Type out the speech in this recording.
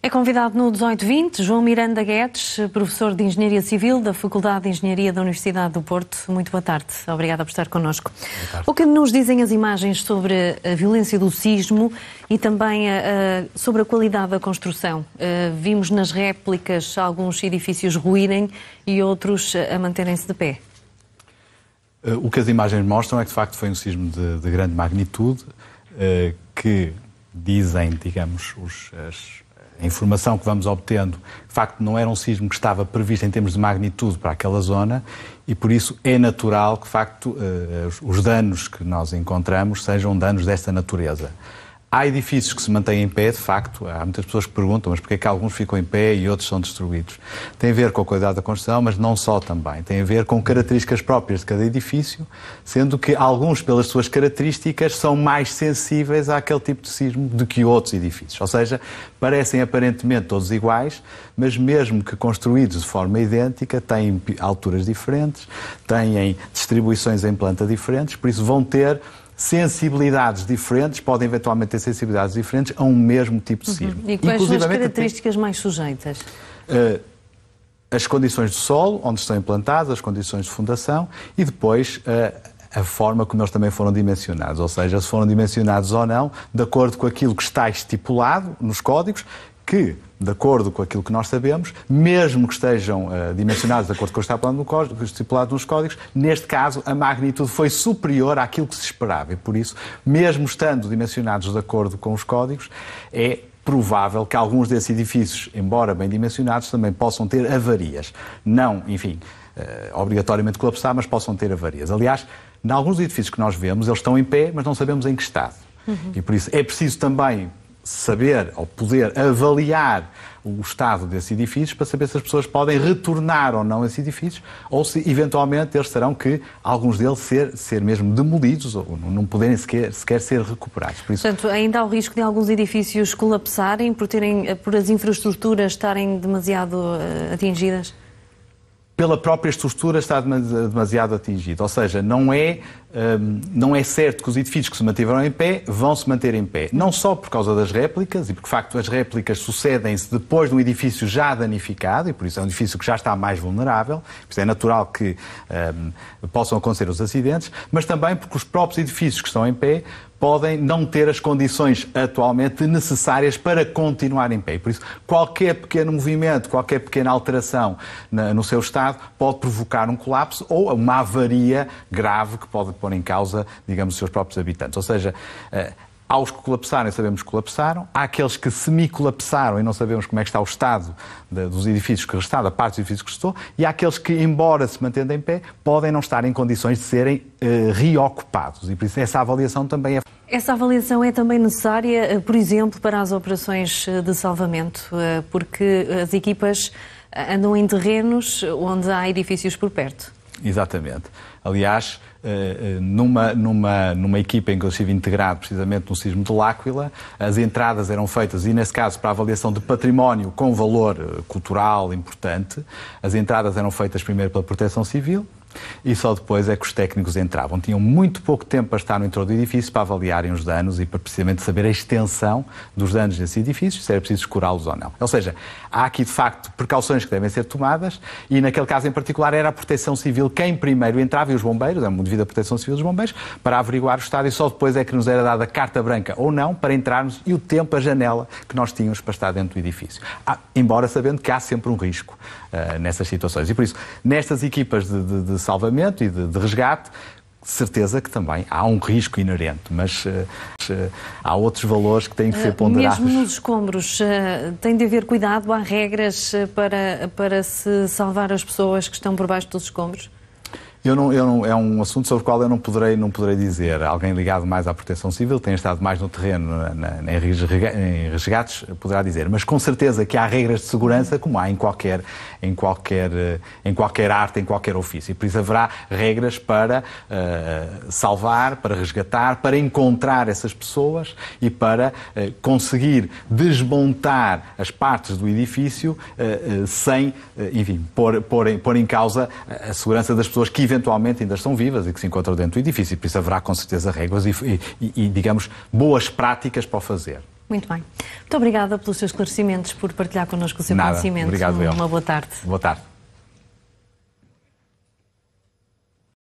É convidado no 1820 João Miranda Guedes, professor de Engenharia Civil da Faculdade de Engenharia da Universidade do Porto. Muito boa tarde. Obrigada por estar connosco. O que nos dizem as imagens sobre a violência do sismo e também sobre a qualidade da construção? Vimos nas réplicas alguns edifícios ruírem e outros a manterem-se de pé. O que as imagens mostram é que, de facto, foi um sismo de grande magnitude, que dizem, digamos, a informação que vamos obtendo, de facto, não era um sismo que estava previsto em termos de magnitude para aquela zona e, por isso, é natural que, de facto, os danos que nós encontramos sejam danos desta natureza. Há edifícios que se mantêm em pé, de facto. Há muitas pessoas que perguntam, mas porquê é que alguns ficam em pé e outros são destruídos? Tem a ver com a qualidade da construção, mas não só também. Tem a ver com características próprias de cada edifício, sendo que alguns, pelas suas características, são mais sensíveis àquele tipo de sismo do que outros edifícios. Ou seja, parecem aparentemente todos iguais, mas mesmo que construídos de forma idêntica, têm alturas diferentes, têm distribuições em planta diferentes, por isso vão ter sensibilidades diferentes, podem eventualmente ter sensibilidades diferentes a um mesmo tipo de sismo. E quais são as características mais sujeitas? As condições do solo, onde estão implantadas, as condições de fundação e depois a forma como eles também foram dimensionados, ou seja, se foram dimensionados ou não, de acordo com aquilo que está estipulado nos códigos, que, de acordo com aquilo que nós sabemos, mesmo que estejam dimensionados de acordo com o que está estipulado nos códigos, neste caso a magnitude foi superior àquilo que se esperava. E por isso, mesmo estando dimensionados de acordo com os códigos, é provável que alguns desses edifícios, embora bem dimensionados, também possam ter avarias. Não, enfim, obrigatoriamente colapsar, mas possam ter avarias. Aliás, em alguns edifícios que nós vemos, eles estão em pé, mas não sabemos em que estado. E por isso é preciso também saber ou poder avaliar o estado desses edifícios para saber se as pessoas podem retornar ou não a esses edifícios ou se eventualmente eles terão que, alguns deles, ser mesmo demolidos ou não poderem sequer ser recuperados. Por isso, portanto, ainda há o risco de alguns edifícios colapsarem por as infraestruturas estarem demasiado atingidas? Pela própria estrutura está demasiado atingida. Ou seja, não é certo que os edifícios que se mantiveram em pé vão se manter em pé. Não só por causa das réplicas, e porque, de facto, as réplicas sucedem-se depois de um edifício já danificado, e por isso é um edifício que já está mais vulnerável, por isso é natural que possam acontecer os acidentes, mas também porque os próprios edifícios que estão em pé podem não ter as condições atualmente necessárias para continuar em pé. Por isso, qualquer pequeno movimento, qualquer pequena alteração no seu estado pode provocar um colapso ou uma avaria grave que pode pôr em causa, digamos, os seus próprios habitantes. Ou seja, há os que colapsaram e sabemos que colapsaram, há aqueles que semi-colapsaram e não sabemos como é que está o estado dos edifícios que restaram, a parte dos edifícios que restou, e há aqueles que, embora se mantendo em pé, podem não estar em condições de serem reocupados. E por isso essa avaliação também é... Essa avaliação é também necessária, por exemplo, para as operações de salvamento, porque as equipas andam em terrenos onde há edifícios por perto. Exatamente. Aliás, numa equipa em que eu estive integrado precisamente no sismo de L'Aquila, as entradas eram feitas, e nesse caso para a avaliação de património com valor cultural importante, as entradas eram feitas primeiro pela Proteção Civil, e só depois é que os técnicos entravam. Tinham muito pouco tempo para estar no interior do edifício para avaliarem os danos e para precisamente saber a extensão dos danos desse edifício, se era preciso curá-los ou não. Ou seja, há aqui de facto precauções que devem ser tomadas e naquele caso em particular era a Proteção Civil quem primeiro entrava e os bombeiros, é uma devida Proteção Civil dos bombeiros, para averiguar o estado e só depois é que nos era dada a carta branca ou não para entrarmos e o tempo, a janela que nós tínhamos para estar dentro do edifício. Embora sabendo que há sempre um risco nessas situações. E por isso, nestas equipas de salvamento e de resgate, certeza que também há um risco inerente, mas há outros valores que têm que ser ponderados. Mesmo nos escombros, tem de haver cuidado, há regras para se salvar as pessoas que estão por baixo dos escombros? É um assunto sobre o qual eu não poderei dizer. Alguém ligado mais à Proteção Civil, tem estado mais no terreno, em resgates, poderá dizer. Mas com certeza que há regras de segurança, como há em qualquer arte, em qualquer ofício. E por isso haverá regras para salvar, para resgatar, para encontrar essas pessoas e para conseguir desmontar as partes do edifício sem, enfim, pôr em causa a segurança das pessoas que eventualmente ainda estão vivas e que se encontram dentro do edifício. Por isso haverá com certeza regras e digamos, boas práticas para o fazer. Muito bem. Muito obrigada pelos seus esclarecimentos, por partilhar connosco o seu Nada. conhecimento. Obrigado, Uma boa tarde. Boa tarde.